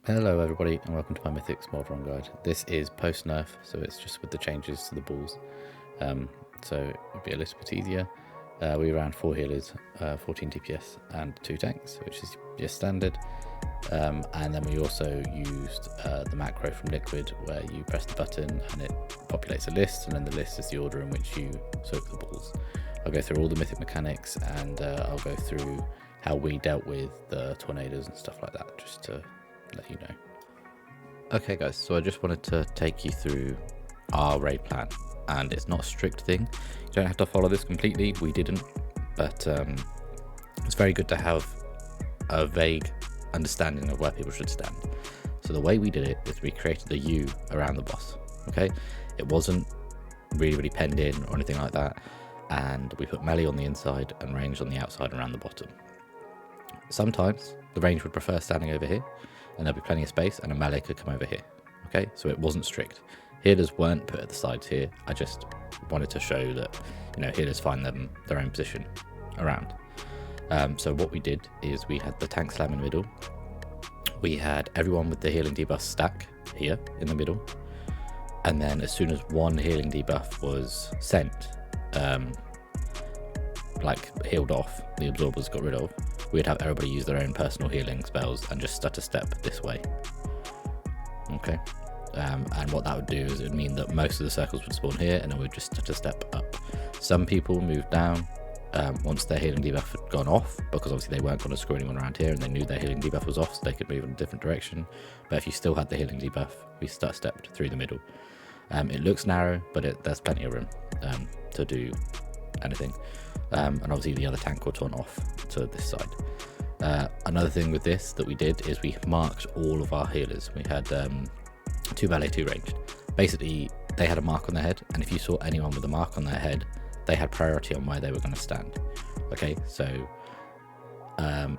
Hello everybody and welcome to my Mythic Smolderon guide. This is post Nerf, so it's just with the changes to the balls. So it'll be a little bit easier. We ran 4 healers, 14 DPS and 2 tanks, which is just standard. And then we also used the macro from Liquid where you press the button and it populates a list, and then the list is the order in which you soak the balls. I'll go through all the Mythic mechanics and I'll go through how we dealt with the tornadoes and stuff like that, just to let you know. Okay guys, so I just wanted to take you through our raid plan, and it's not a strict thing. You don't have to follow this completely, we didn't, but it's very good to have a vague understanding of where people should stand. So the way we did it is we created the U around the boss, okay? It wasn't really penned in or anything like that, and we put melee on the inside and range on the outside around the bottom. Sometimes the range would prefer standing over here, and there'll be plenty of space and a melee could come over here. Okay, so it wasn't strict. Healers weren't put at the sides here. I just wanted to show that, you know, healers find them their own position around. So what we did is we had the tank slam in the middle. We had everyone with the healing debuff stack here in the middle. And then as soon as one healing debuff was sent, like healed off, the absorbers got rid of, we'd have everybody use their own personal healing spells and just stutter step this way. Okay, and what that would do is it would mean that most of the circles would spawn here, and then we'd just stutter step up. Some people moved down once their healing debuff had gone off, because obviously they weren't going to screw anyone around here, and they knew their healing debuff was off, so they could move in a different direction. But if you still had the healing debuff, we stutter stepped through the middle. It looks narrow, but there's plenty of room to do anything. And obviously the other tank will turn off to this side. Another thing with this that we did is we marked all of our healers. We had 2 melee, 2 ranged. Basically they had a mark on their head, and if you saw anyone with a mark on their head, they had priority on where they were going to stand. Okay, so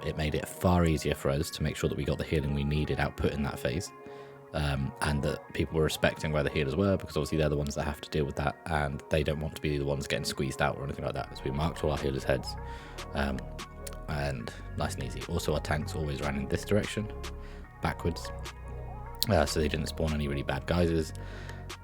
it made it far easier for us to make sure that we got the healing we needed output in that phase. And that people were respecting where the healers were, because obviously they're the ones that have to deal with that, and they don't want to be the ones getting squeezed out or anything like that. So we marked all our healers' heads, and nice and easy. Also our tanks always ran in this direction, backwards, so they didn't spawn any really bad geysers.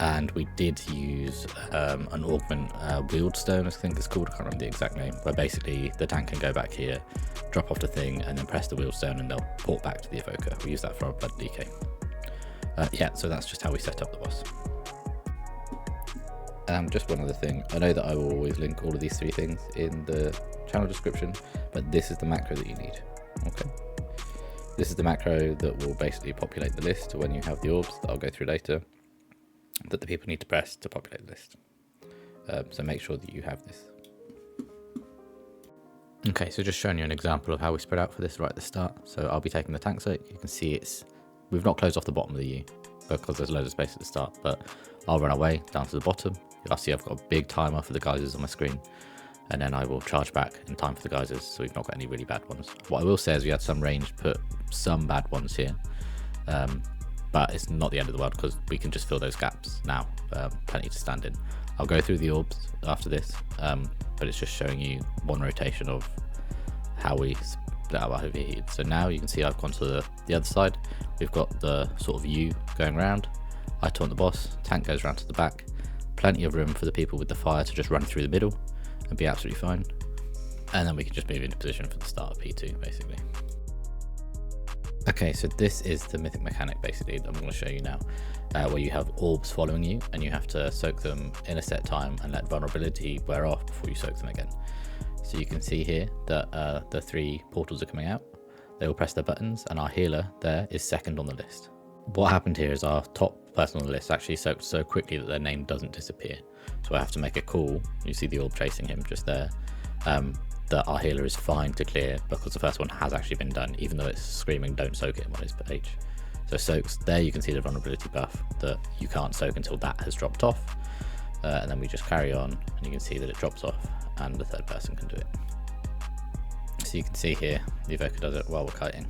And we did use an augment wield stone, I think it's called, I can't remember the exact name, where basically the tank can go back here, drop off the thing, and then press the wield stone and they'll port back to the evoker. We use that for our blood DK. Yeah, so that's just how we set up the boss. Just one other thing, I know that I will always link all of these 3 things in the channel description, but this is the macro that you need. Okay, this is the macro that will basically populate the list when you have the orbs that I'll go through later, that the people need to press to populate the list. So make sure that you have this. Okay, so just showing you an example of how we spread out for this right at the start. So I'll be taking the tank soak. You can see we've not closed off the bottom of the U because there's loads of space at the start, but I'll run away down to the bottom. You'll see I've got a big timer for the geysers on my screen, and then I will charge back in time for the geysers, so we've not got any really bad ones. What I will say is we had some range put some bad ones here, but it's not the end of the world because we can just fill those gaps now. Plenty to stand in. I'll go through the orbs after this, but it's just showing you one rotation of how we split out our overheated. So now you can see I've gone to the other side. We've got the sort of U going around. I taunt the boss, tank goes around to the back. Plenty of room for the people with the fire to just run through the middle and be absolutely fine. And then we can just move into position for the start of P2 basically. Okay, so this is the mythic mechanic basically that I'm going to show you now, where you have orbs following you and you have to soak them in a set time and let vulnerability wear off before you soak them again. So you can see here that the 3 portals are coming out. They will press their buttons, and our healer there is second on the list. What happened here is our top person on the list actually soaked so quickly that their name doesn't disappear. So I have to make a call, you see the orb chasing him just there, that our healer is fine to clear because the first one has actually been done, even though it's screaming don't soak it on his page. So soaks, there you can see the vulnerability buff that you can't soak until that has dropped off, and then we just carry on and you can see that it drops off and the 3rd person can do it. So you can see here the evoker does it while we're kiting.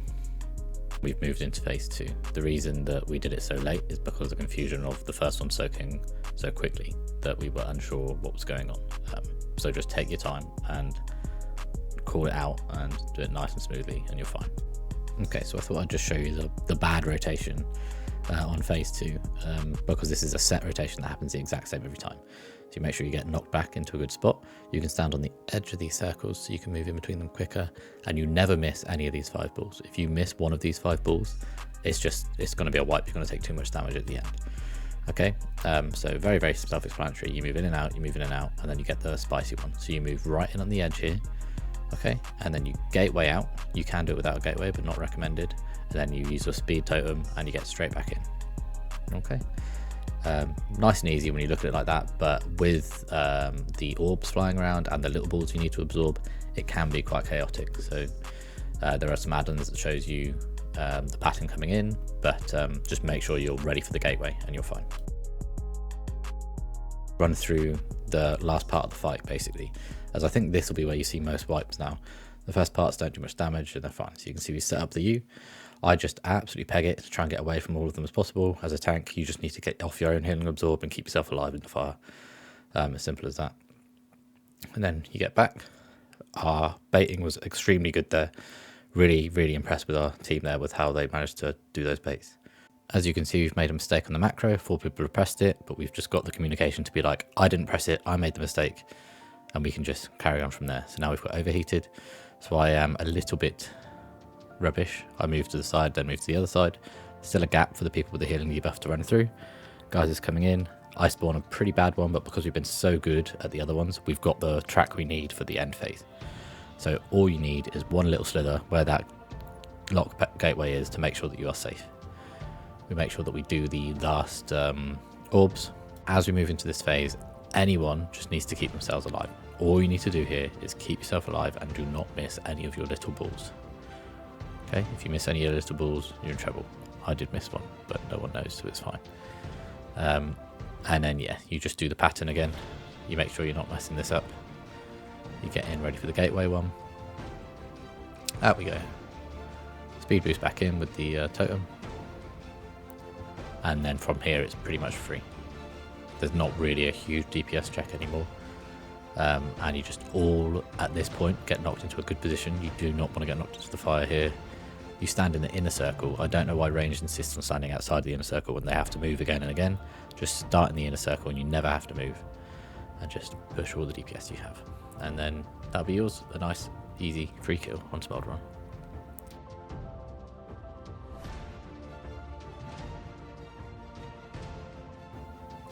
We've moved into phase 2. The reason that we did it so late is because of the confusion of the first one soaking so quickly that we were unsure what was going on. So just take your time and call it out and do it nice and smoothly and you're fine. Okay, so I thought I'd just show you the bad rotation on phase 2, because this is a set rotation that happens the exact same every time. So you make sure you get knocked back into a good spot. You can stand on the edge of these circles so you can move in between them quicker, and you never miss any of these 5 balls. If you miss one of these 5 balls, it's going to be a wipe. You're going to take too much damage at the end. Okay, so very, very self-explanatory. You move in and out, you move in and out, and then you get the spicy one. So you move right in on the edge here, okay, and then you gateway out. You can do it without a gateway, but not recommended. And then you use your speed totem and you get straight back in. Okay, nice and easy when you look at it like that, but with the orbs flying around and the little balls you need to absorb, it can be quite chaotic. So there are some add-ons that shows you the pattern coming in, but just make sure you're ready for the gateway and you're fine. Run through the last part of the fight basically, as I think this will be where you see most wipes now. The first parts don't do much damage and they're fine. So you can see we set up the U. I just absolutely peg it to try and get away from all of them as possible. As a tank, you just need to get off your own healing absorb and keep yourself alive in the fire. As simple as that. And then you get back. Our baiting was extremely good there. Really, really impressed with our team there with how they managed to do those baits. As you can see, we've made a mistake on the macro. 4 people have pressed it, but we've just got the communication to be like, I didn't press it, I made the mistake. And we can just carry on from there. So now we've got overheated. So I am a little bit rubbish. I moved to the side, then moved to the other side. Still a gap for the people with the healing debuff to run through. Guys is coming in. I spawn a pretty bad one, but because we've been so good at the other ones, we've got the track we need for the end phase. So all you need is one little slither where that lock gateway is to make sure that you are safe. We make sure that we do the last orbs. As we move into this phase, anyone just needs to keep themselves alive. All you need to do here is keep yourself alive and do not miss any of your little balls. Okay, if you miss any of your little balls, you're in trouble. I did miss one, but no one knows, so it's fine. And then, yeah, you just do the pattern again. You make sure you're not messing this up. You get in ready for the gateway one. Out we go. Speed boost back in with the totem. And then from here, it's pretty much free. There's not really a huge DPS check anymore. And you just all, at this point, get knocked into a good position. You do not want to get knocked into the fire here. You stand in the inner circle. I don't know why ranged insists on standing outside the inner circle when they have to move again and again. Just start in the inner circle and you never have to move. And just push all the DPS you have. And then that'll be yours. A nice, easy, free kill on Smolderon.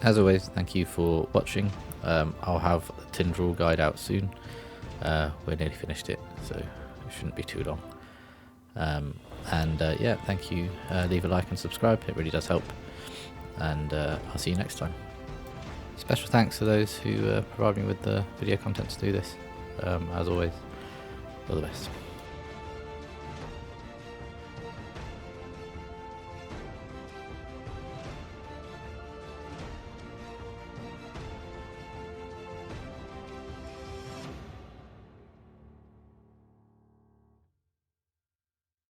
As always, thank you for watching. I'll have the Tindral guide out soon. We're nearly finished it, so it shouldn't be too long. Yeah, thank you. Leave a like and subscribe, it really does help. And I'll see you next time. Special thanks to those who provide me with the video content to do this. As always, all the best.